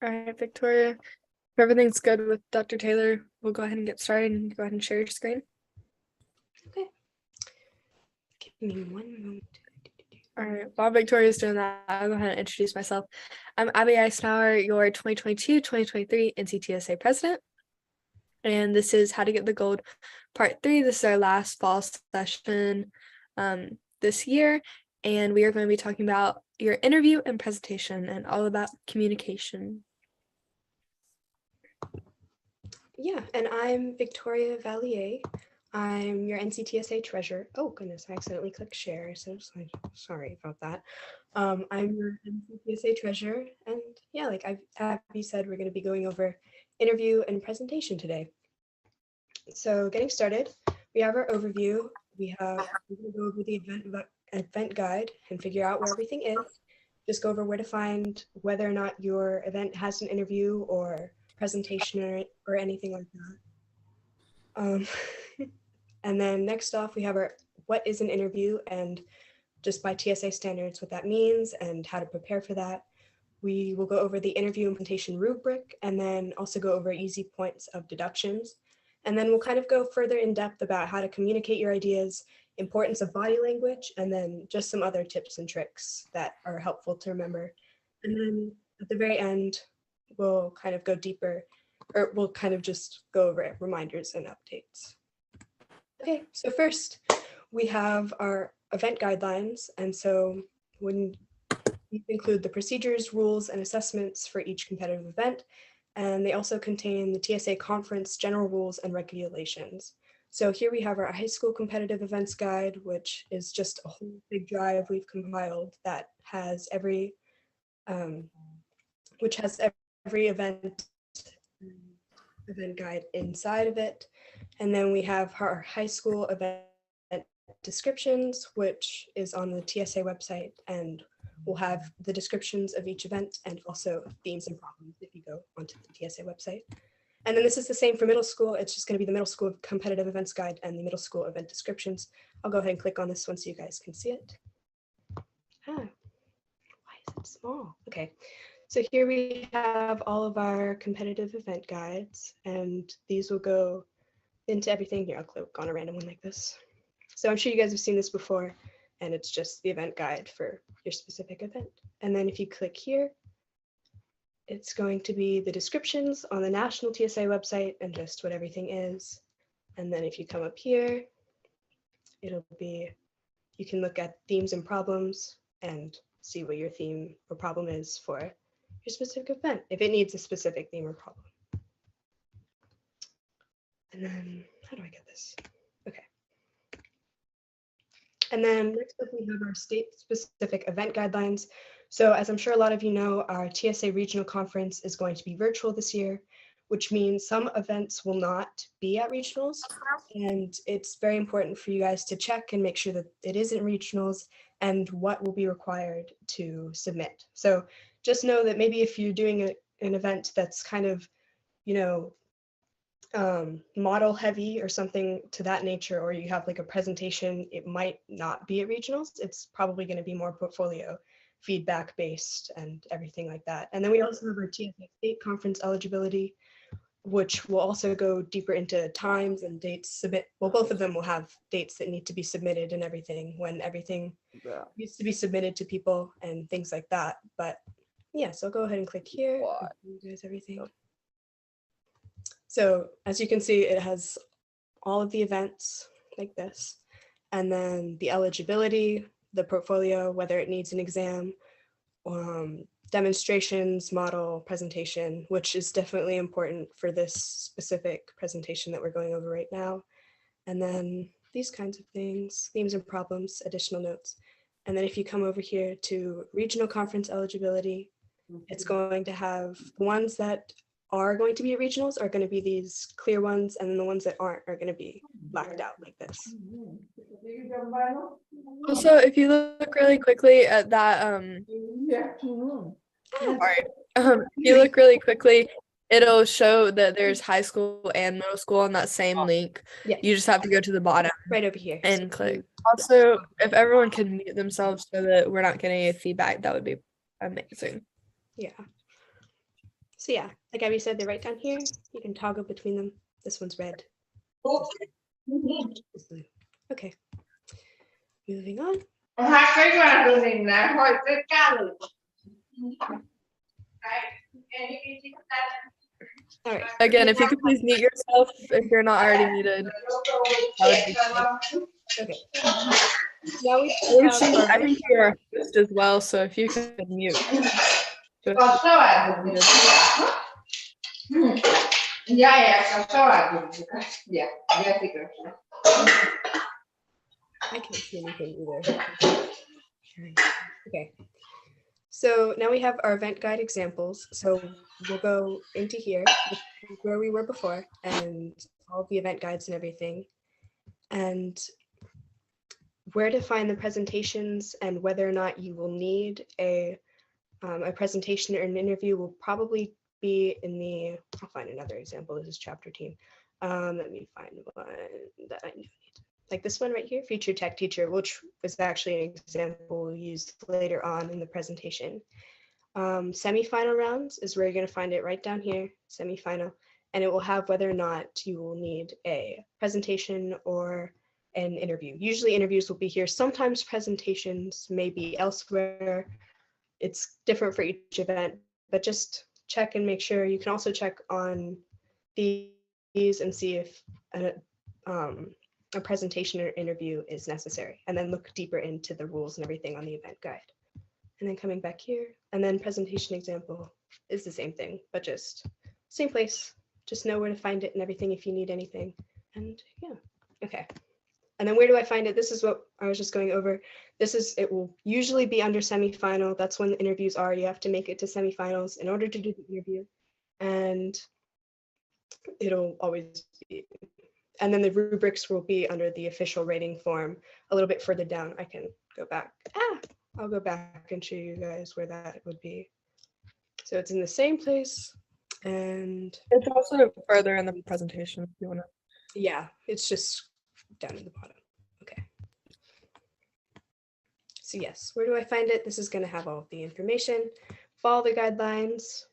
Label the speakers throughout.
Speaker 1: All right, Victoria, if everything's good with Dr. Taylor, we'll go ahead and get started and go ahead and share your screen.
Speaker 2: Okay. Give me 1 moment.
Speaker 1: All right, while Victoria's doing that, I'll go ahead and introduce myself. I'm Abby Eisenhower, your 2022-2023 NCTSA president. And this is How to Get the Gold Part 3. This is our last fall session this year. And we are going to be talking about your interview and presentation and all about communication.
Speaker 2: Yeah, and I'm Victoria Vallier. I'm your NCTSA treasurer. Oh goodness, I accidentally clicked share, so sorry about that. I'm your NCTSA treasurer, and yeah, like Abby said, we're going to be going over interview and presentation today. So getting started, we have our overview. We're going to go over the event guide and figure out where everything is. Just go over where to find whether or not your event has an interview or presentation or anything like that. And then next off, we have our what is an interview, and just by TSA standards, what that means and how to prepare for that. We will go over the interview implementation rubric and then also go over easy points of deductions. And then we'll kind of go further in depth about how to communicate your ideas, importance of body language, and then just some other tips and tricks that are helpful to remember. And then at the very end, we'll kind of go deeper, or we'll kind of just go over reminders and updates. Okay, so first we have our event guidelines. And so when these include the procedures, rules, and assessments for each competitive event, and they also contain the TSA conference general rules and regulations. So here we have our high school competitive events guide, which is just a whole big drive we've compiled that has every event guide inside of it. And then we have our high school event descriptions, which is on the TSA website, and we'll have the descriptions of each event and also themes and problems if you go onto the TSA website. And then this is the same for middle school. It's just going to be the middle school competitive events guide and the middle school event descriptions. I'll go ahead and click on this one so you guys can see it. Why is it small? Okay, so here we have all of our competitive event guides, and these will go into everything. Here, I'll click on a random one like this. So I'm sure you guys have seen this before, and it's just the event guide for your specific event. And then if you click here, it's going to be the descriptions on the National TSA website and just what everything is. And then if you come up here, it'll be, you can look at themes and problems and see what your theme or problem is for your specific event, if it needs a specific theme or problem. And then, how do I get this? Okay. And then next up, we have our state-specific event guidelines. So as I'm sure a lot of you know, our TSA regional conference is going to be virtual this year, which means some events will not be at regionals. And it's very important for you guys to check and make sure that it isn't regionals and what will be required to submit. So just know that maybe if you're doing an event that's kind of, you know, model heavy or something to that nature, or you have like a presentation, it might not be at regionals. It's probably going to be more portfolio feedback based and everything like that. And then we also have our TSA state conference eligibility, which will also go deeper into times and dates submit. Well, both of them will have dates that need to be submitted and everything, when everything needs to be submitted to people and things like that. But yeah, so I'll go ahead and click here. You guys everything. So as you can see, it has all of the events like this, and then the eligibility, the portfolio, whether it needs an exam, demonstrations, model, presentation, which is definitely important for this specific presentation that we're going over right now. And then these kinds of things, themes and problems, additional notes. And then if you come over here to regional conference eligibility, it's going to have the ones that are going to be at regionals are going to be these clear ones, and then the ones that aren't are going to be blacked out like this.
Speaker 1: Also, if you look really quickly at that, if you look really quickly, it'll show that there's high school and middle school on that same link.
Speaker 2: Yes.
Speaker 1: You just have to go to the bottom
Speaker 2: Right over here
Speaker 1: and click. Also, if everyone can mute themselves so that we're not getting any feedback, that would be amazing.
Speaker 2: Yeah. So yeah, like Abby said, they're right down here. You can toggle between them. This one's red. This is blue. Okay. Moving on. All right.
Speaker 1: Again, if you could please mute yourself if you're not already muted, that would be good.
Speaker 2: Okay. Now we
Speaker 1: I think you're a host as well, so if you could mute.
Speaker 2: I can't see anything either. Okay. So now we have our event guide examples. So we'll go into here where we were before and all the event guides and everything. And where to find the presentations and whether or not you will need a presentation or an interview will probably be in the, I'll find another example. This is chapter team. Let me find one that I need. Like this one right here, Future Tech Teacher, which is actually an example used later on in the presentation. Semifinal rounds is where you're going to find it right down here, semifinal, and it will have whether or not you will need a presentation or an interview. Usually interviews will be here. Sometimes presentations may be elsewhere. It's different for each event, but just check and make sure. You can also check on these and see if a presentation or interview is necessary, and then look deeper into the rules and everything on the event guide. And then coming back here, and then presentation example is the same thing, but just same place. Just know where to find it and everything if you need anything. And yeah, okay. And then where do I find it? This is what I was just going over. It will usually be under semifinal. That's when the interviews are. You have to make it to semifinals in order to do the interview. And it'll always be, and then the rubrics will be under the official rating form a little bit further down. I can go back. I'll go back and show you guys where that would be. So it's in the same place, and
Speaker 1: it's also further in the presentation if you want to.
Speaker 2: Yeah, it's just down at the bottom. Okay. So yes, where do I find it? This is going to have all of the information. Follow the guidelines.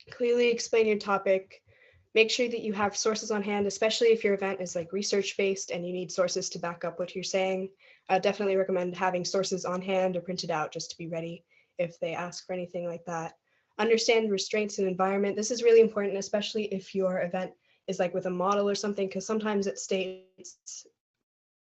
Speaker 2: Clearly explain your topic. Make sure that you have sources on hand, especially if your event is like research-based and you need sources to back up what you're saying. I definitely recommend having sources on hand or printed out just to be ready if they ask for anything like that. Understand restraints and environment. This is really important, especially if your event is like with a model or something, because sometimes it states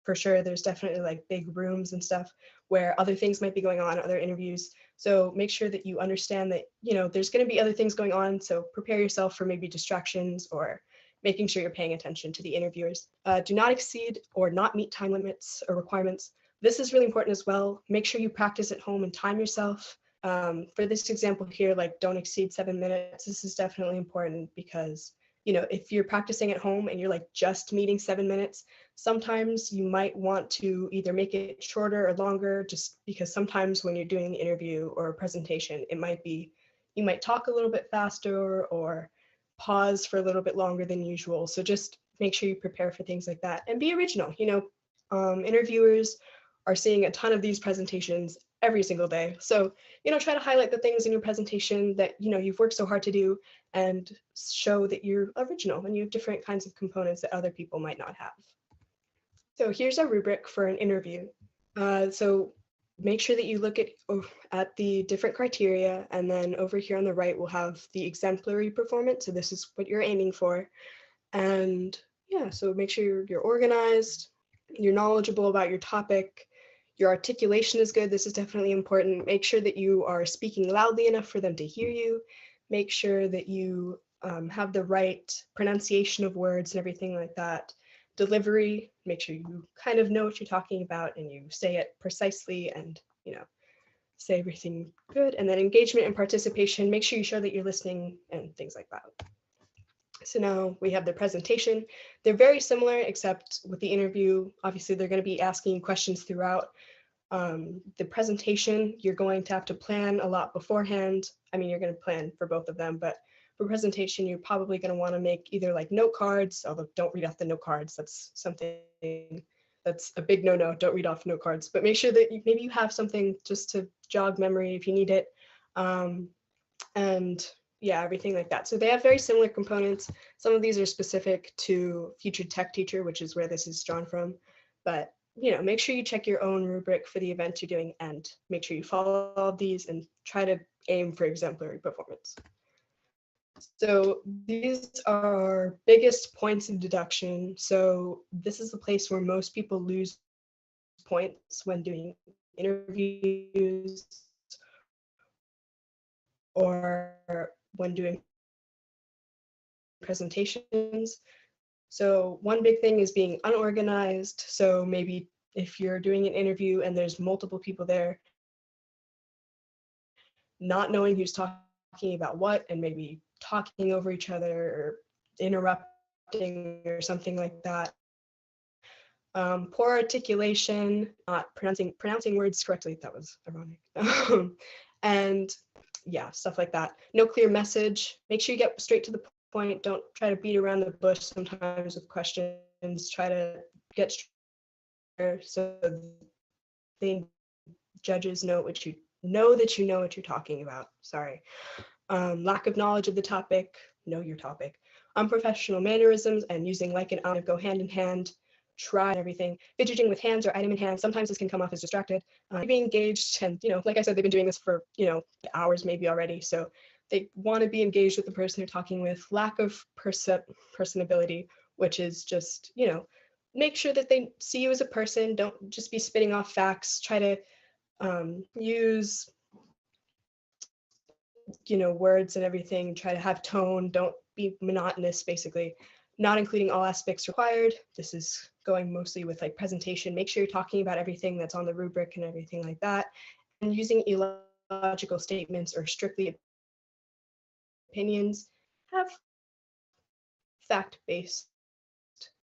Speaker 2: for sure there's definitely like big rooms and stuff where other things might be going on, other interviews. So make sure that you understand that, there's going to be other things going on. So prepare yourself for maybe distractions or making sure you're paying attention to the interviewers. Do not exceed or not meet time limits or requirements. This is really important as well. Make sure you practice at home and time yourself. For this example here, like don't exceed 7 minutes. This is definitely important because if you're practicing at home and you're like just meeting 7 minutes, sometimes you might want to either make it shorter or longer, just because sometimes when you're doing the interview or a presentation, it might be, you might talk a little bit faster or pause for a little bit longer than usual. So just make sure you prepare for things like that and be original. Interviewers are seeing a ton of these presentations every single day. So, try to highlight the things in your presentation that, you've worked so hard to do and show that you're original and you have different kinds of components that other people might not have. So here's a rubric for an interview. So make sure that you look at the different criteria, and then over here on the right, we'll have the exemplary performance. So this is what you're aiming for. And yeah, so make sure you're organized, you're knowledgeable about your topic, your articulation is good. This is definitely important. Make sure that you are speaking loudly enough for them to hear you. Make sure that you have the right pronunciation of words and everything like that. Delivery, make sure you kind of know what you're talking about and you say it precisely and, say everything good. And then engagement and participation, make sure you show that you're listening and things like that. So now we have the presentation. They're very similar, except with the interview, obviously they're going to be asking you questions throughout. The presentation, you're going to have to plan a lot beforehand. I mean, you're going to plan for both of them, but for presentation, you're probably going to want to make either like note cards, although don't read off the note cards. That's something that's a big no-no. Don't read off note cards, but make sure that maybe you have something just to jog memory if you need it. And yeah, everything like that. So they have very similar components. Some of these are specific to Future Tech Teacher, which is where this is drawn from. But make sure you check your own rubric for the event you're doing and make sure you follow all of these and try to aim for exemplary performance. So these are biggest points of deduction. So this is the place where most people lose points when doing interviews or when doing presentations. So one big thing is being unorganized. So maybe if you're doing an interview and there's multiple people there, not knowing who's talking about what and maybe talking over each other or interrupting or something like that. Poor articulation, not pronouncing words correctly. That was ironic. And yeah, stuff like that. No clear message. Make sure you get straight to the point. Don't try to beat around the bush sometimes with questions. Try to get straight so the judges know what you know what you're talking about. Sorry. Lack of knowledge of the topic. Know your topic. Unprofessional mannerisms and using like and go hand in hand. Try everything. Fidgeting with hands or item in hand. Sometimes this can come off as distracted. Being engaged, and like I said, they've been doing this for hours maybe already. So they want to be engaged with the person they're talking with. Lack of personability, which is just make sure that they see you as a person. Don't just be spitting off facts. Try to use words and everything. Try to have tone. Don't be monotonous. Basically, not including all aspects required. This is going mostly with like presentation. Make sure you're talking about everything that's on the rubric and everything like that, and using illogical statements or strictly opinions. Have fact-based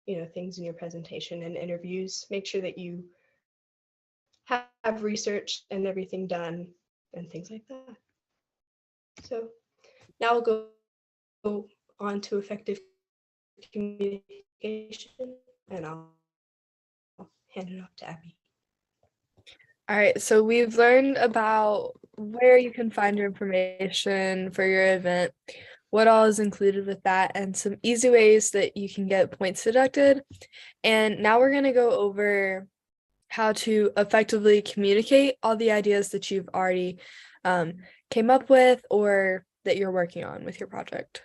Speaker 2: things in your presentation and interviews. Make sure that you have research and everything done and things like that. So now we'll go on to effective communication, and I'll hand it off to Abby.
Speaker 1: All right, so we've learned about where you can find your information for your event, what all is included with that, and some easy ways that you can get points deducted. And now we're going to go over how to effectively communicate all the ideas that you've already came up with or that you're working on with your project.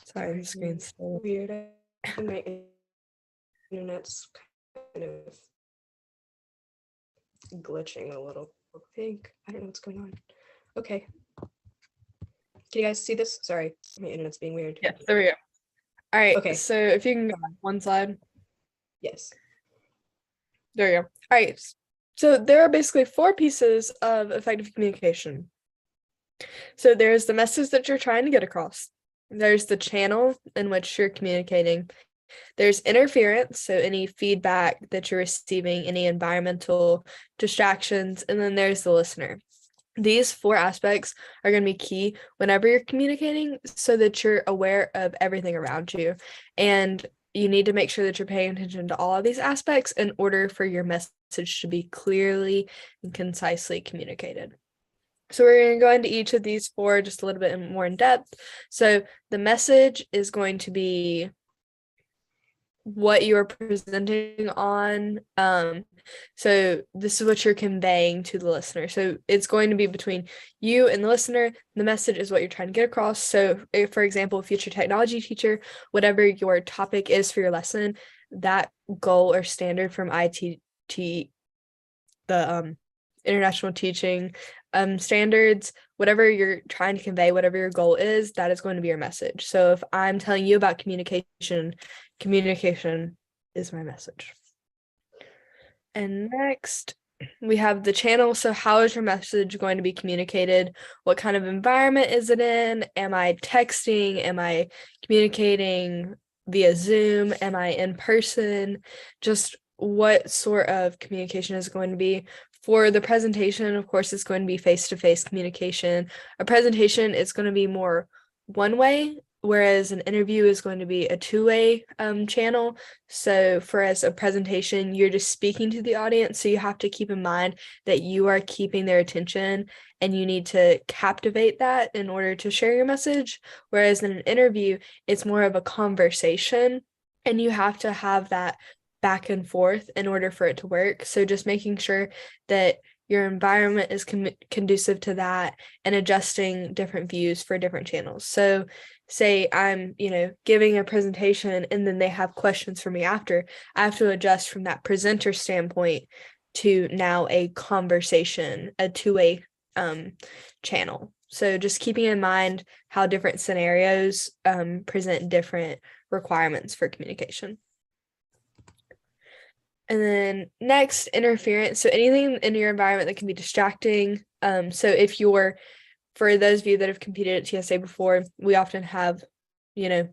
Speaker 1: Sorry, the screen's still
Speaker 2: weird. I think my internet's kind of glitching a little. I don't know what's going on. Okay. Can you guys see this? Sorry, my internet's being weird.
Speaker 1: Yes, there we go. All right,
Speaker 2: okay.
Speaker 1: So if you can go on one slide.
Speaker 2: Yes.
Speaker 1: There you go. All right. So there are basically 4 pieces of effective communication. So there's the message that you're trying to get across. There's the channel in which you're communicating. There's interference, so any feedback that you're receiving, any environmental distractions, and then there's the listener. These 4 aspects are going to be key whenever you're communicating so that you're aware of everything around you. And you need to make sure that you're paying attention to all of these aspects in order for your message to be clearly and concisely communicated. So we're going to go into each of these 4 just a little bit more in depth. So the message is going to be what you are presenting on. So this is what you're conveying to the listener. So it's going to be between you and the listener. The message is what you're trying to get across. So if, for example, future technology teacher, whatever your topic is for your lesson, that goal or standard from ITT, the international teaching standards, whatever you're trying to convey, whatever your goal is, that is going to be your message. So if I'm telling you about communication is my message. And next, we have the channel. So how is your message going to be communicated? What kind of environment is it in? Am I texting? Am I communicating via Zoom? Am I in person? Just what sort of communication is going to be? For the presentation, of course, it's going to be face-to-face communication. A presentation is going to be more one way, whereas an interview is going to be a two-way channel. So for as a presentation, you're just speaking to the audience. So you have to keep in mind that you are keeping their attention and you need to captivate that in order to share your message. Whereas in an interview, it's more of a conversation and you have to have that back and forth in order for it to work. So just making sure that your environment is conducive to that and adjusting different views for different channels. So say I'm, giving a presentation and then they have questions for me after, I have to adjust from that presenter standpoint to now a conversation, a two-way channel. So just keeping in mind how different scenarios present different requirements for communication. And then next, interference. So anything in your environment that can be distracting. So if for those of you that have competed at TSA before, we often have,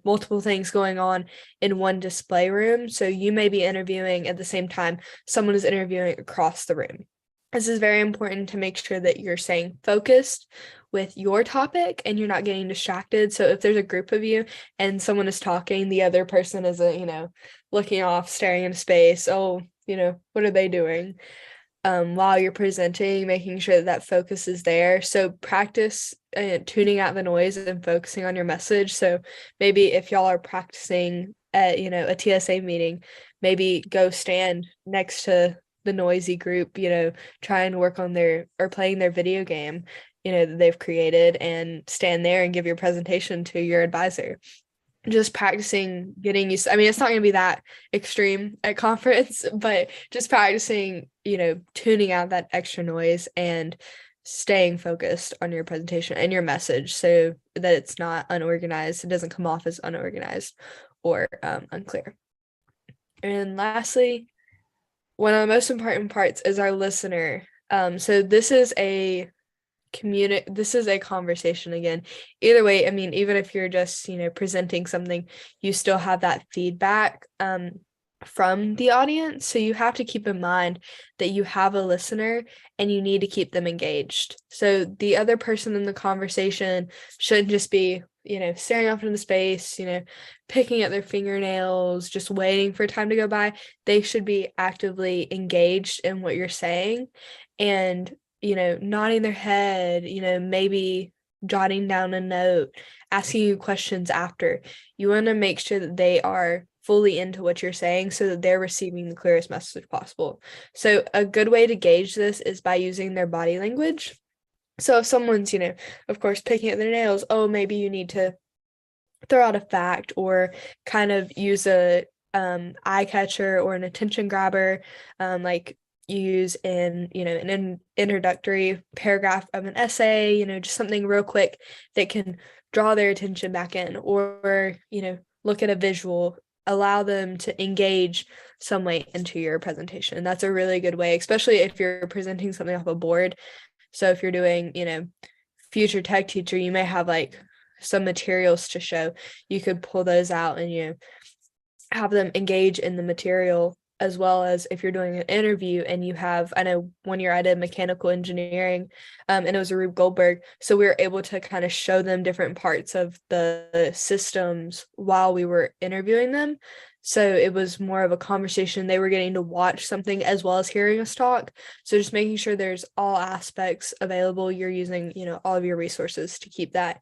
Speaker 1: multiple things going on in one display room. So you may be interviewing at the same time someone is interviewing across the room. This is very important to make sure that you're staying focused with your topic and you're not getting distracted. So if there's a group of you and someone is talking, the other person is, looking off, staring into space. Oh, what are they doing? While you're presenting, making sure that focus is there. So practice tuning out the noise and focusing on your message. So maybe if y'all are practicing at, a TSA meeting, maybe go stand next to the noisy group, try and work on playing their video game, that they've created and stand there and give your presentation to your advisor. Just practicing getting used. I mean, it's not going to be that extreme at conference, but just practicing, tuning out that extra noise and staying focused on your presentation and your message so that it's not unorganized. It doesn't come off as unorganized or unclear. And lastly, one of the most important parts is our listener. So this is a conversation again. Either way, I mean, even if you're just, presenting something, you still have that feedback from the audience. So you have to keep in mind that you have a listener and you need to keep them engaged. So the other person in the conversation shouldn't just be, staring off into space, picking at their fingernails, just waiting for time to go by. They should be actively engaged in what you're saying and nodding their head, maybe jotting down a note, asking you questions after. You want to make sure that they are fully into what you're saying so that they're receiving the clearest message possible. So a good way to gauge this is by using their body language. So if someone's, of course, picking at their nails, oh, maybe you need to throw out a fact or kind of use a eye catcher or an attention grabber, like you use in, an introductory paragraph of an essay, just something real quick that can draw their attention back in or, look at a visual, allow them to engage some way into your presentation. That's a really good way, especially if you're presenting something off a board. So if you're doing, future tech teacher, you may have like some materials to show. You could pull those out and, have them engage in the material, as well as if you're doing an interview and you have, I know 1 year I did mechanical engineering and it was a Rube Goldberg. So we were able to kind of show them different parts of the systems while we were interviewing them. So it was more of a conversation. They were getting to watch something as well as hearing us talk. So just making sure there's all aspects available. You're using, all of your resources to keep that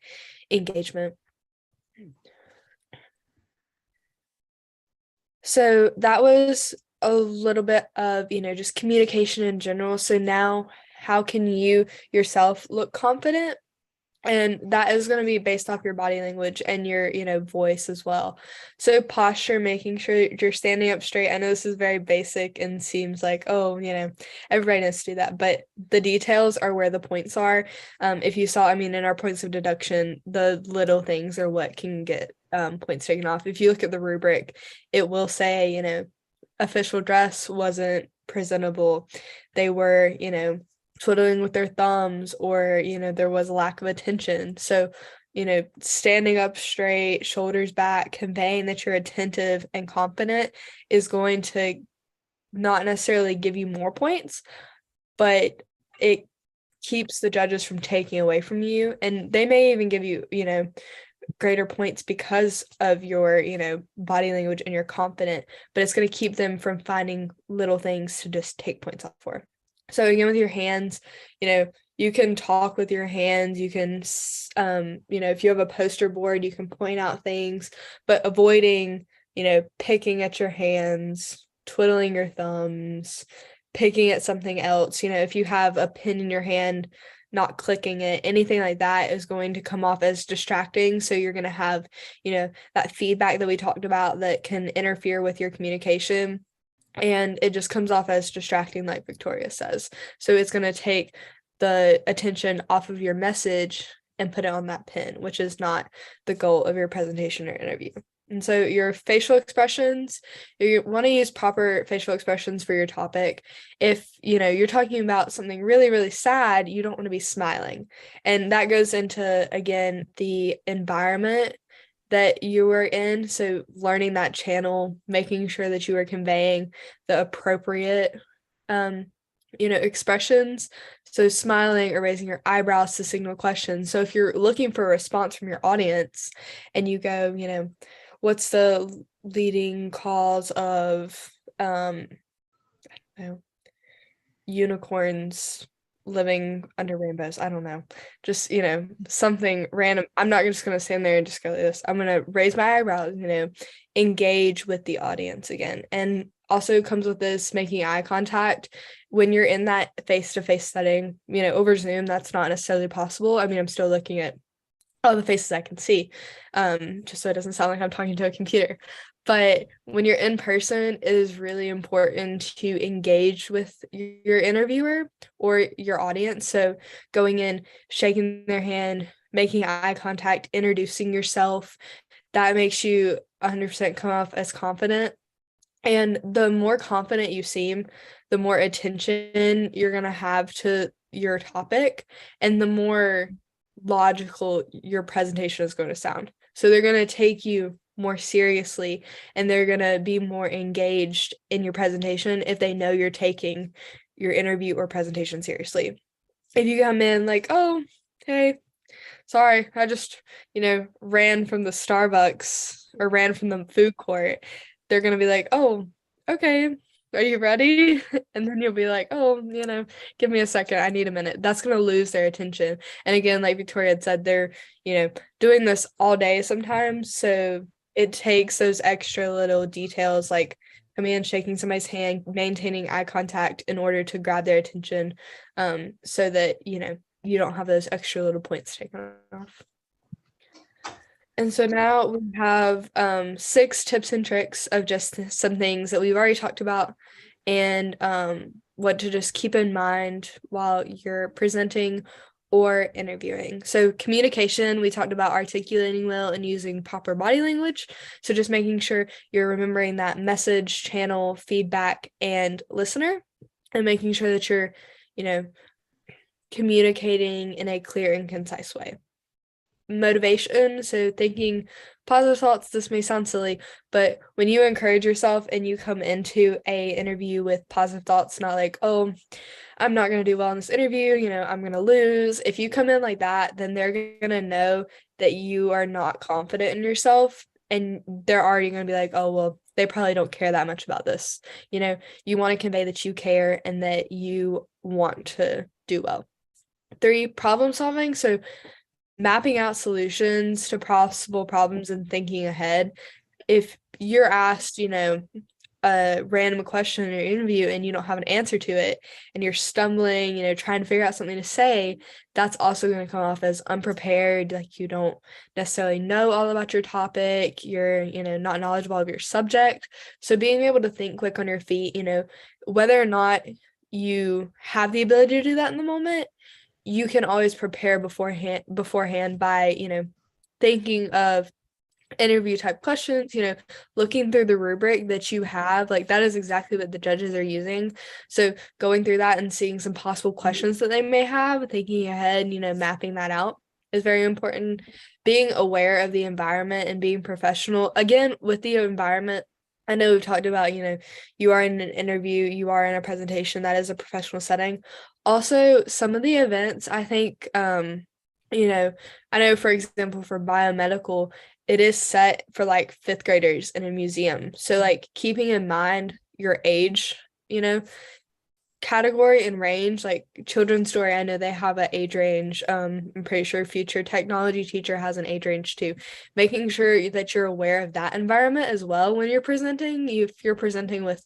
Speaker 1: engagement. So that was a little bit of, just communication in general. So now how can you yourself look confident? And that is going to be based off your body language and your, voice as well. So posture, making sure you're standing up straight. I know this is very basic and seems like, oh, everybody knows to do that. But the details are where the points are. If you saw, in our points of deduction, the little things are what can get points taken off. If you look at the rubric, it will say, official dress wasn't presentable. They were, twiddling with their thumbs or, there was a lack of attention. So, standing up straight, shoulders back, conveying that you're attentive and confident is going to not necessarily give you more points, but it keeps the judges from taking away from you. And they may even give you, greater points because of your, body language and you're confident, but it's going to keep them from finding little things to just take points off for. So again, with your hands, you can talk with your hands. You can, if you have a poster board, you can point out things, but avoiding, picking at your hands, twiddling your thumbs, picking at something else. If you have a pen in your hand, not clicking it, anything like that is going to come off as distracting. So you're going to have, that feedback that we talked about that can interfere with your communication. And it just comes off as distracting, like Victoria says. So it's going to take the attention off of your message and put it on that pen, which is not the goal of your presentation or interview. And so your facial expressions, you want to use proper facial expressions for your topic. If, you're talking about something really, really sad, you don't want to be smiling. And that goes into, again, the environment that you were in. So learning that channel, making sure that you are conveying the appropriate, expressions. So smiling or raising your eyebrows to signal questions. So if you're looking for a response from your audience and you go, what's the leading cause of unicorns living under rainbows? I don't know. Just, something random. I'm not just going to stand there and just go like this. I'm going to raise my eyebrows, engage with the audience again. And also comes with this making eye contact. When you're in that face-to-face setting, over Zoom, that's not necessarily possible. I mean, I'm still looking at all the faces I can see, just so it doesn't sound like I'm talking to a computer. But when you're in person, it is really important to engage with your interviewer or your audience. So going in, shaking their hand, making eye contact, introducing yourself, that makes you 100% come off as confident. And the more confident you seem, the more attention you're going to have to your topic and the more logical your presentation is going to sound. So they're going to take you more seriously and they're going to be more engaged in your presentation if they know you're taking your interview or presentation seriously. If you come in like, oh, hey, sorry, I just, ran from the Starbucks or ran from the food court, they're going to be like, oh, okay, are you ready? And then you'll be like, oh, give me a second. I need a minute. That's going to lose their attention. And again, like Victoria had said, they're, doing this all day sometimes. So it takes those extra little details like coming in, shaking somebody's hand, maintaining eye contact in order to grab their attention, so that, you don't have those extra little points taken off. And so now we have 6 tips and tricks of just some things that we've already talked about and what to just keep in mind while you're presenting or interviewing. So communication, we talked about articulating well and using proper body language. So just making sure you're remembering that message, channel, feedback, and listener, and making sure that you're, communicating in a clear and concise way. Motivation, so thinking positive thoughts. This may sound silly, but when you encourage yourself and you come into a interview with positive thoughts, not like, oh, I'm not going to do well in this interview, I'm going to lose. If you come in like that, then they're going to know that you are not confident in yourself and they're already going to be like, oh, well, they probably don't care that much about this. You want to convey that you care and that you want to do well. 3, problem solving. So mapping out solutions to possible problems and thinking ahead. If you're asked, a random question in your interview and you don't have an answer to it and you're stumbling, trying to figure out something to say, that's also going to come off as unprepared, like you don't necessarily know all about your topic, you're, not knowledgeable of your subject. So being able to think quick on your feet, whether or not you have the ability to do that in the moment, you can always prepare beforehand by, thinking of interview type questions, looking through the rubric that you have, like that is exactly what the judges are using. So going through that and seeing some possible questions that they may have, thinking ahead, mapping that out is very important. Being aware of the environment and being professional. Again, with the environment, I know we've talked about, you are in an interview, you are in a presentation, that is a professional setting. Also, some of the events, I think, I know, for example, for biomedical, it is set for like fifth graders in a museum. So like keeping in mind your age, you know, category and range, like children's story, I know they have an age range. I'm pretty sure future technology teacher has an age range too. Making sure that you're aware of that environment as well when you're presenting. If you're presenting with,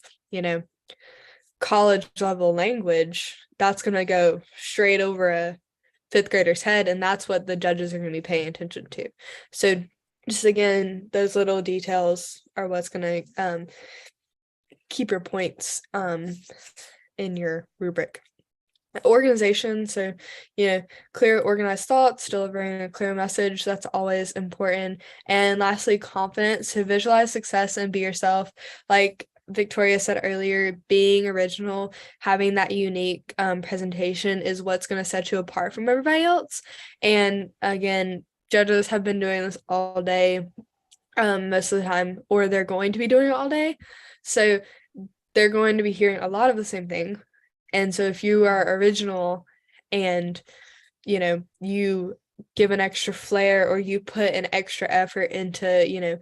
Speaker 1: college level language, that's gonna go straight over a fifth grader's head, and that's what the judges are gonna be paying attention to. So just again, those little details are what's gonna keep your points in your rubric. Organization, so clear, organized thoughts, delivering a clear message, that's always important. And lastly, confidence, so visualize success and be yourself. Like Victoria said earlier, being original, having that unique presentation is what's going to set you apart from everybody else. And again, judges have been doing this all day, most of the time, or they're going to be doing it all day, so they're going to be hearing a lot of the same thing. And so if you are original and you give an extra flair, or you put an extra effort into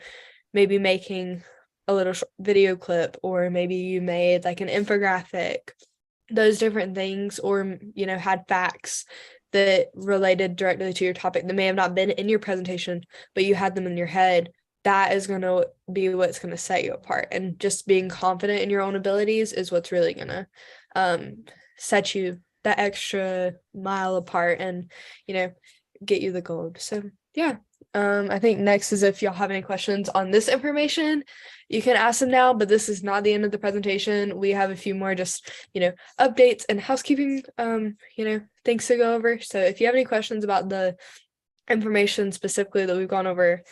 Speaker 1: maybe making a little video clip, or maybe you made like an infographic, those different things, or had facts that related directly to your topic that may have not been in your presentation, but you had them in your head, that is going to be what's going to set you apart. And just being confident in your own abilities is what's really going to set you that extra mile apart, and get you the gold. So yeah, I think next is if y'all have any questions on this information, you can ask them now, but this is not the end of the presentation. We have a few more just updates and housekeeping things to go over. So if you have any questions about the information specifically that we've gone over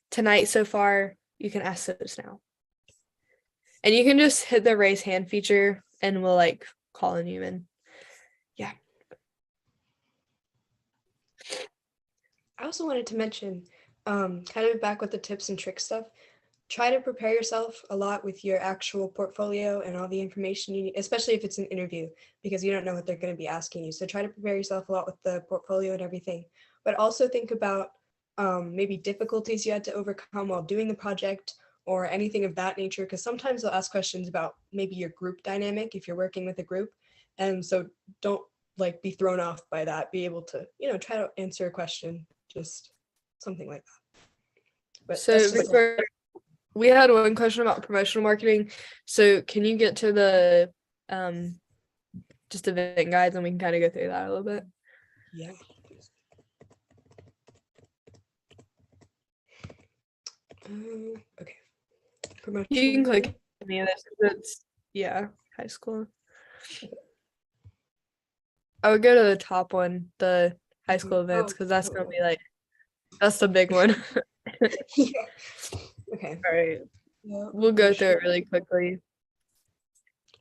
Speaker 1: tonight so far, you can ask those now. And you can just hit the raise hand feature and we'll call on you. And yeah.
Speaker 2: I also wanted to mention, kind of back with the tips and tricks stuff, try to prepare yourself a lot with your actual portfolio and all the information you need, especially if it's an interview, because you don't know what they're going to be asking you. So try to prepare yourself a lot with the portfolio and everything, but also think about maybe difficulties you had to overcome while doing the project or anything of that nature, because sometimes they'll ask questions about maybe your group dynamic if you're working with a group. And so don't be thrown off by that. Be able to, try to answer a question, just something like that. But
Speaker 1: so
Speaker 2: that's just
Speaker 1: Victoria, we had one question about promotional marketing. So can you get to the just event guides, and we can kind of go through that a little bit?
Speaker 2: Yeah. Okay. Promotional
Speaker 1: You can click
Speaker 2: marketing.
Speaker 1: any of this. It's high school. I would go to the top one, the high school events, because that's gonna be that's the big one.
Speaker 2: Yeah. Okay.
Speaker 1: All right.
Speaker 2: Yeah,
Speaker 1: We'll go through it really quickly.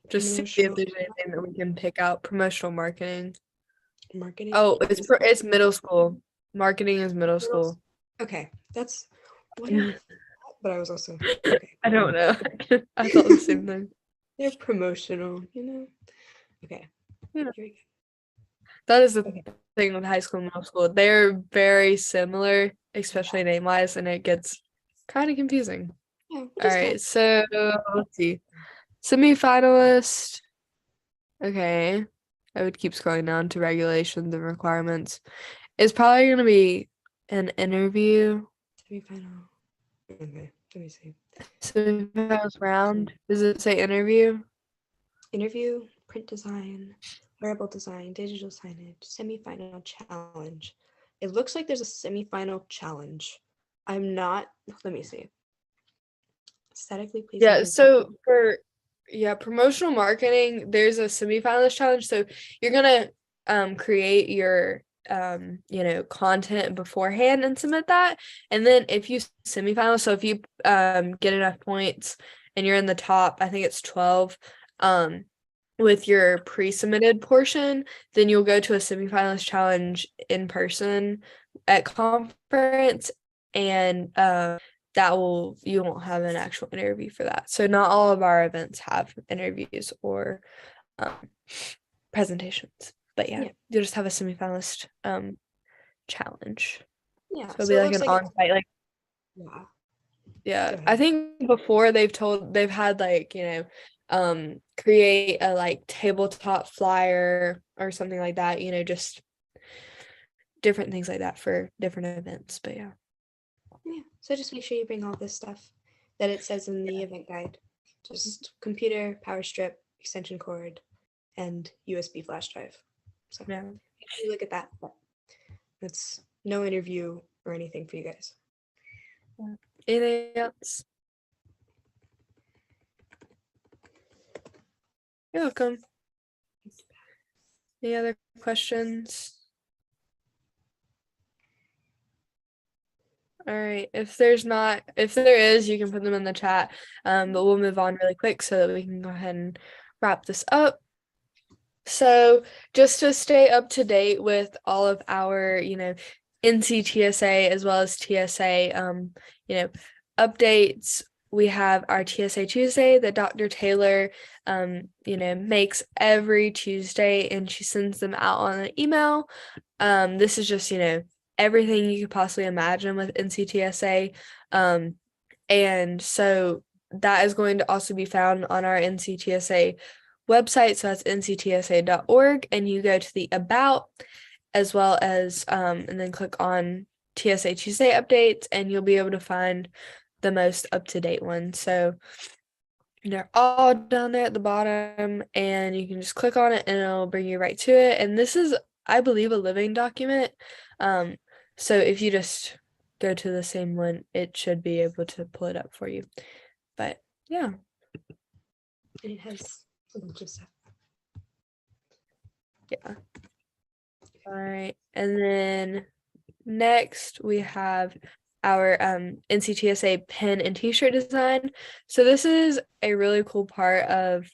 Speaker 1: Just see if there's
Speaker 2: promotional
Speaker 1: anything that we can pick out. Promotional marketing.
Speaker 2: marketing.
Speaker 1: Oh, it's middle school. Marketing is middle school.
Speaker 2: Okay, that's what I thought, but I was also okay.
Speaker 1: I don't know. I thought the same thing.
Speaker 2: They're promotional, Okay.
Speaker 1: Yeah.
Speaker 2: Here we go.
Speaker 1: That is the
Speaker 2: Okay.
Speaker 1: thing with high school and middle school. They're very similar, especially name-wise, and it gets kind of confusing.
Speaker 2: Yeah,
Speaker 1: All right, so let's see. Semi-finalist. Okay. I would keep scrolling down to regulations and requirements. It's probably going to be an interview.
Speaker 2: Semi-final. Okay, let me see.
Speaker 1: Semi-finalist round. Does it say interview?
Speaker 2: Interview, print design, wearable design, digital signage, semi-final challenge. It looks like there's a semi-final challenge. I'm not, let me see. Aesthetically pleasing.
Speaker 1: Yeah, so for promotional marketing, there's a semifinalist challenge. So you're gonna create your content beforehand and submit that. And then if you semifinal, so if you get enough points and you're in the top, I think it's 12, with your pre-submitted portion, then you'll go to a semifinalist challenge in person at conference, and you won't have an actual interview for that. So not all of our events have interviews or presentations, but yeah, you'll just have a semifinalist challenge.
Speaker 2: Yeah,
Speaker 1: So it'll
Speaker 2: so
Speaker 1: be
Speaker 2: it
Speaker 1: like
Speaker 2: looks
Speaker 1: an
Speaker 2: like
Speaker 1: on-site, like,
Speaker 2: yeah.
Speaker 1: yeah.
Speaker 2: Go
Speaker 1: I
Speaker 2: ahead.
Speaker 1: think before they've had like, create a like tabletop flyer or something like that, just different things like that for different events. But yeah.
Speaker 2: Yeah. So just make sure you bring all this stuff that it says in the event guide. Just computer, power strip, extension cord, and USB flash drive. So
Speaker 1: Yeah.
Speaker 2: make sure you look at that. But that's no interview or anything for you guys.
Speaker 1: Anything else? You're welcome. Any other questions? All right. If there is, you can put them in the chat. But we'll move on really quick so that we can go ahead and wrap this up. So just to stay up to date with all of our, NCTSA as well as TSA, updates. We have our TSA Tuesday that Dr. Taylor, makes every Tuesday, and she sends them out on an email. This is just, everything you could possibly imagine with NCTSA. And so that is going to also be found on our NCTSA website. So that's nctsa.org, and you go to the About as well as, and then click on TSA Tuesday updates, and you'll be able to find the most up-to-date one. So they're all down there at the bottom, and you can just click on it and it'll bring you right to it. And this is, I believe, a living document. So if you just go to the same one, it should be able to pull it up for you. But yeah.
Speaker 2: And it has a bunch of stuff.
Speaker 1: Yeah. All right. And then next we have our NCTSA pin and t-shirt design. So this is a really cool part of,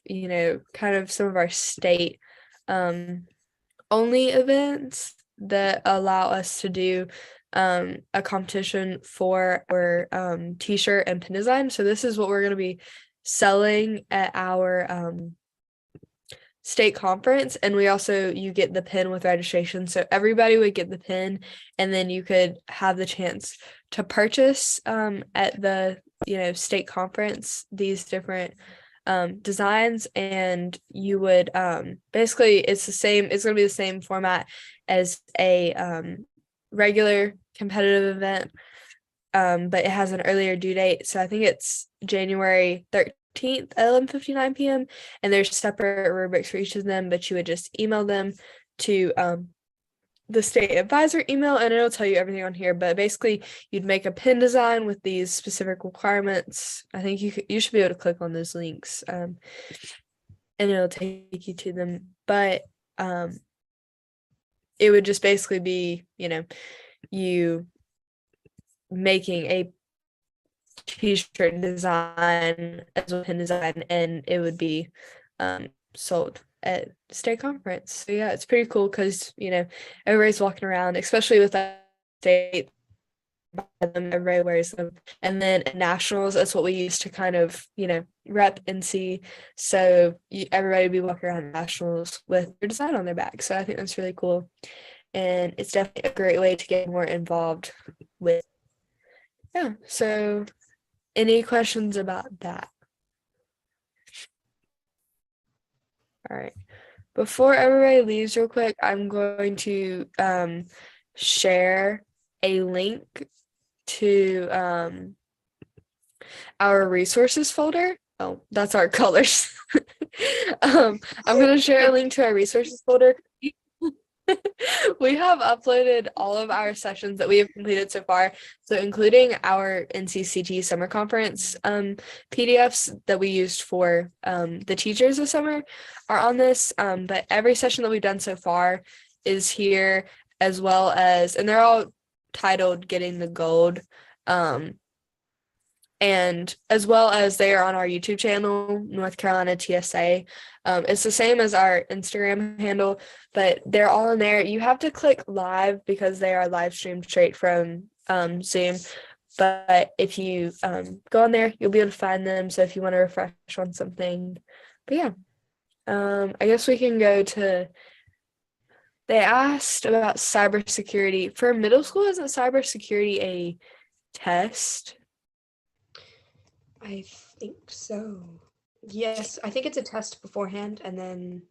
Speaker 1: kind of some of our state only events that allow us to do a competition for our t-shirt and pin design. So this is what we're going to be selling at our state conference, and you get the pin with registration, so everybody would get the pin, and then you could have the chance to purchase at the state conference these different designs, and you would basically it's going to be the same format as a regular competitive event, but it has an earlier due date, so I think it's January 13th at 11:59 p.m. and there's separate rubrics for each of them, but you would just email them to the state advisor email, and it'll tell you everything on here. But basically, you'd make a pin design with these specific requirements. I think you should be able to click on those links, and it'll take you to them. But it would just basically be, you making a t-shirt design as a pin design, and it would be sold at state conference. So yeah, it's pretty cool because everybody's walking around, especially with that state, everybody wears them. And then at nationals, that's what we use to kind of rep and see. So everybody would be walking around nationals with their design on their back. So I think that's really cool, and it's definitely a great way to get more involved with. Yeah, so any questions about that? All right. Before everybody leaves real quick, I'm going to share a link to our resources folder. Oh, that's our colors. I'm going to share a link to our resources folder. We have uploaded all of our sessions that we have completed so far, so including our NCCT summer conference PDFs that we used for the teachers this summer are on this, but every session that we've done so far is here, as well as, and they're all titled Getting the Gold, and as well as they are on our YouTube channel, North Carolina TSA. It's the same as our Instagram handle, but they're all in there. You have to click live because they are live streamed straight from Zoom. But if you go on there, you'll be able to find them. So if you want to refresh on something, but yeah, I guess we can go to They asked about cybersecurity. For middle school, isn't cybersecurity a test?
Speaker 2: I think so. Yes, I think it's a test beforehand, and then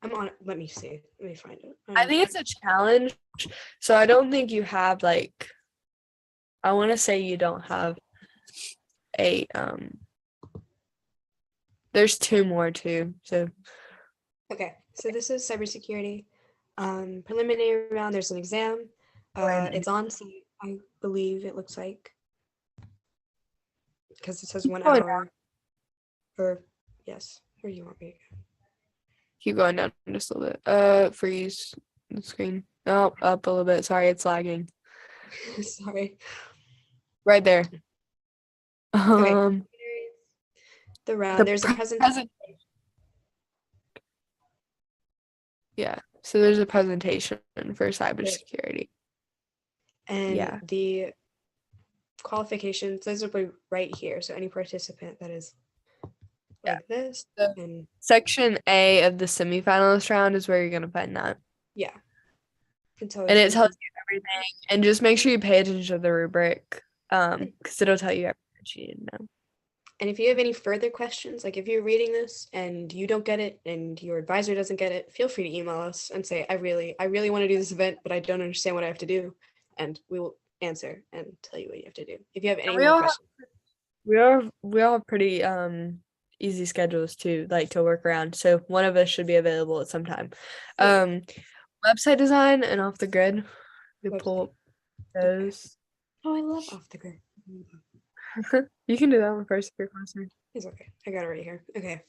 Speaker 2: I'm on it. Let me see. Let me find it.
Speaker 1: I think it's a challenge. So I don't think you have like, I want to say you don't have a there's two more too. So
Speaker 2: Okay, so this is cybersecurity. Preliminary round, there's an exam. It's on site, I believe it looks like, because it says 1 hour. Or, yes, where do you want me to
Speaker 1: keep going down just a little bit. Freeze the screen. Oh, up a little bit. Sorry, it's lagging.
Speaker 2: go? Sorry.
Speaker 1: Right there.
Speaker 2: Okay,
Speaker 1: Um,
Speaker 2: the round,
Speaker 1: the
Speaker 2: there's a
Speaker 1: present. Yeah. So there's a presentation for cybersecurity.
Speaker 2: and
Speaker 1: Yeah.
Speaker 2: the qualifications, those will be right here. So any participant that is
Speaker 1: Yeah.
Speaker 2: like this,
Speaker 1: The
Speaker 2: and
Speaker 1: section A of the semifinalist round is where you're gonna find that.
Speaker 2: yeah. And so
Speaker 1: And
Speaker 2: if
Speaker 1: it
Speaker 2: you
Speaker 1: tells
Speaker 2: can,
Speaker 1: you everything. And just make sure you pay attention to the rubric. Because it'll tell you everything you need to know.
Speaker 2: and if you have any further questions, like if you're reading this and you don't get it and your advisor doesn't get it, feel free to email us and say, I really want to do this event, but I don't understand what I have to do. And we will answer and tell you what you have to do. If you have any
Speaker 1: We
Speaker 2: more
Speaker 1: all
Speaker 2: questions.
Speaker 1: we all have pretty easy schedules too, like to work around. So one of us should be available at some time.
Speaker 2: Yeah.
Speaker 1: Website design and off the grid. We pull
Speaker 2: Website.
Speaker 1: up
Speaker 2: Okay.
Speaker 1: those.
Speaker 2: Oh, I love off the grid.
Speaker 1: You can do that one first if you're closer.
Speaker 2: It's okay. I got it right here. Okay.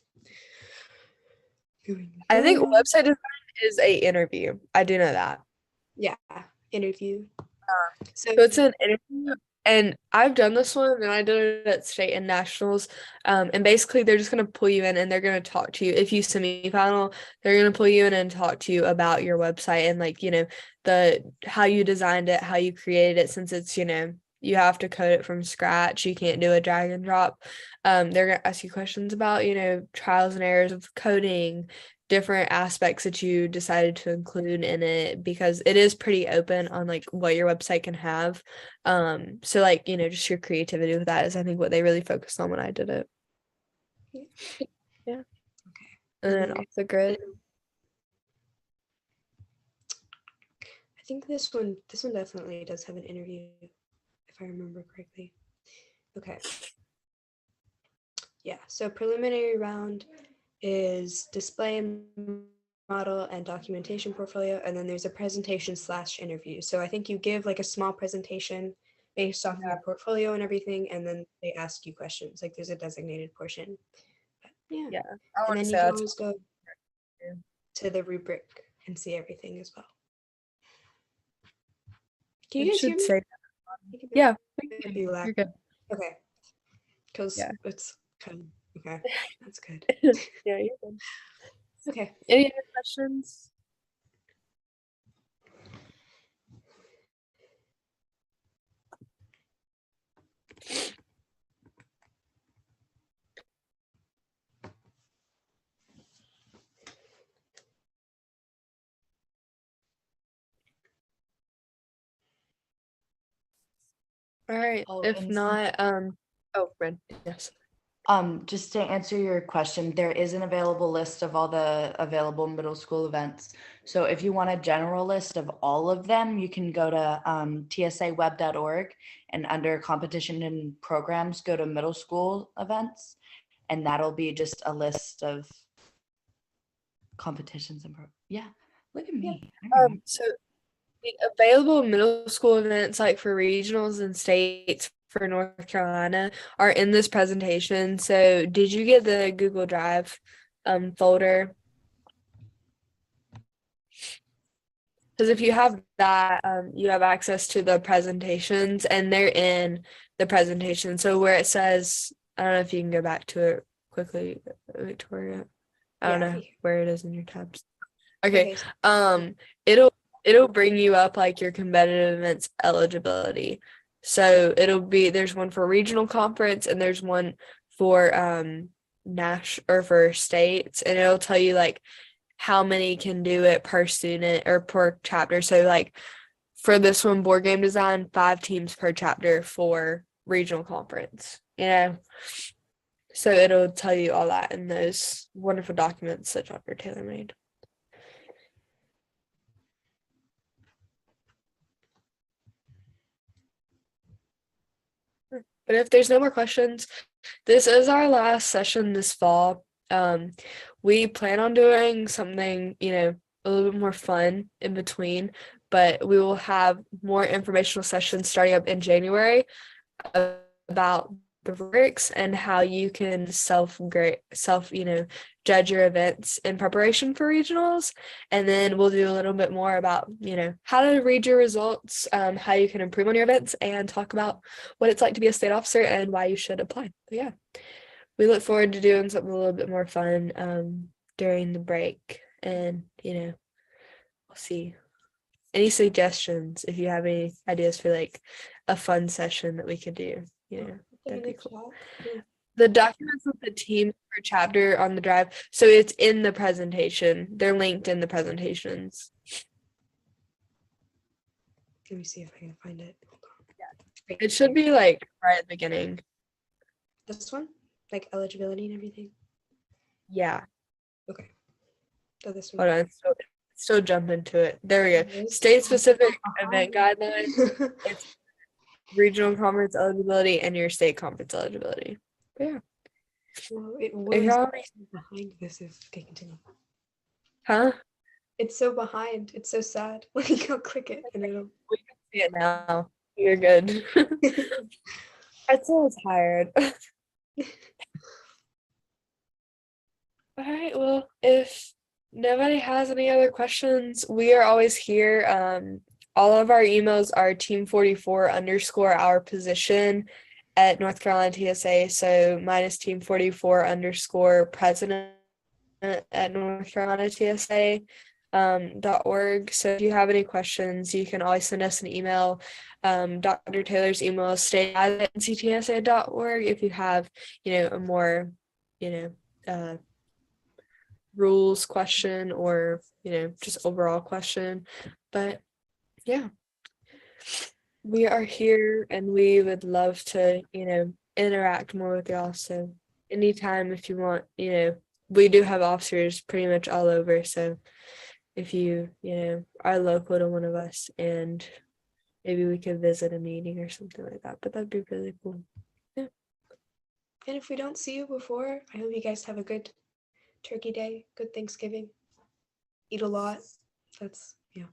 Speaker 2: Going
Speaker 1: I think
Speaker 2: down.
Speaker 1: website design is a interview. I do know that.
Speaker 2: Yeah. Interview. So
Speaker 1: So it's an interview, and I've done this one, and I did it at state and nationals. And basically, they're just gonna pull you in, and they're gonna talk to you. If you semifinal, they're gonna pull you in and talk to you about your website and like the how you designed it, how you created it. Since it's you have to code it from scratch, you can't do a drag and drop. They're gonna ask you questions about trials and errors of coding, different aspects that you decided to include in it because it is pretty open on like what your website can have. So like, just your creativity with that is I think what they really focused on when I did it. Yeah.
Speaker 2: okay.
Speaker 1: And then
Speaker 2: And
Speaker 1: off the grid.
Speaker 2: I think this one definitely does have an interview, if I remember correctly. Okay. Yeah. So preliminary round is display and model and documentation portfolio, and then there's a presentation / interview. So I think you give like a small presentation based off of your portfolio and everything, and then they ask you questions. Like there's a designated portion. But, yeah.
Speaker 1: Yeah. I
Speaker 2: And
Speaker 1: want to
Speaker 2: then
Speaker 1: say
Speaker 2: you can
Speaker 1: that's
Speaker 2: always go to the rubric and see everything as well. Can you
Speaker 1: it
Speaker 2: guys hear
Speaker 1: should
Speaker 2: me?
Speaker 1: say yeah. You're good.
Speaker 2: Okay, because
Speaker 1: Yeah.
Speaker 2: it's kind of okay. That's good.
Speaker 1: Yeah, you're good.
Speaker 2: Okay.
Speaker 1: Any other questions? All right.
Speaker 3: Oh,
Speaker 1: If
Speaker 3: and
Speaker 1: not, oh, Red, yes.
Speaker 3: just to answer your question, there is an available list of all the available middle school events. So if you want a general list of all of them, you can go to tsaweb.org and under competition and programs, go to middle school events. And that'll be just a list of competitions and yeah, look at me. I remember.
Speaker 1: So the available middle school events like for regionals and states for North Carolina are in this presentation. So did you get the Google Drive folder? Because if you have that, you have access to the presentations and they're in the presentation. So where it says, I don't know if you can go back to it quickly, Victoria. I don't
Speaker 2: Yeah.
Speaker 1: know where it is in your tabs. Okay.
Speaker 2: Okay.
Speaker 1: It'll bring you up like your competitive events eligibility. So there's one for regional conference and there's one for Nash or for states, and it'll tell you like how many can do it per student or per chapter. So like for this one, board game design, 5 teams per chapter for regional conference, you know. So it'll tell you all that in those wonderful documents that Dr. Taylor made. But if there's no more questions, this is our last session this fall. We plan on doing something, you know, a little bit more fun in between, but we will have more informational sessions starting up in January about the rubrics and how you can you know, judge your events in preparation for regionals. And then we'll do a little bit more about, you know, how to read your results, how you can improve on your events, and talk about what it's like to be a state officer and why you should apply. But yeah, we look forward to doing something a little bit more fun during the break. And, you know, we'll see. Any suggestions if you have any ideas for like a fun session that we could do, you know, that'd be cool. The documents with the team per chapter on the drive, so it's in the presentation. They're linked in the presentations.
Speaker 2: Let me see if I can find it.
Speaker 1: It should be like right at the beginning.
Speaker 2: This one, like eligibility and everything.
Speaker 1: Yeah.
Speaker 2: Okay. So this one.
Speaker 1: Hold on. Still jump into it. There we go.
Speaker 2: Yes.
Speaker 1: State specific event guidelines. It's regional conference eligibility and your state conference eligibility. But yeah.
Speaker 2: Well, it
Speaker 1: If
Speaker 2: was
Speaker 1: y'all-
Speaker 2: behind this. If okay, continue.
Speaker 1: Huh?
Speaker 2: It's so behind. It's so sad. Like I'll click it and it'll.
Speaker 1: We can see it now. You're good. I'm so tired. All right. Well, if nobody has any other questions, we are always here. All of our emails are team44_ our position at North Carolina TSA. So mine is team44_ president at North Carolina TSA. .org. So if you have any questions, you can always send us an email. Dr. Taylor's email is stay@nctsa.org if you have, you know, a more, you know, rules question or, you know, just overall question. But yeah, we are here and we would love to, you know, interact more with y'all. So anytime if you want, you know, we do have officers pretty much all over. So if you know, are local to one of us and maybe we could visit a meeting or something like that, but that'd be really cool. Yeah.
Speaker 2: And if we don't see you before, I hope you guys have a good Turkey Day, good Thanksgiving. Eat a lot. That's yeah.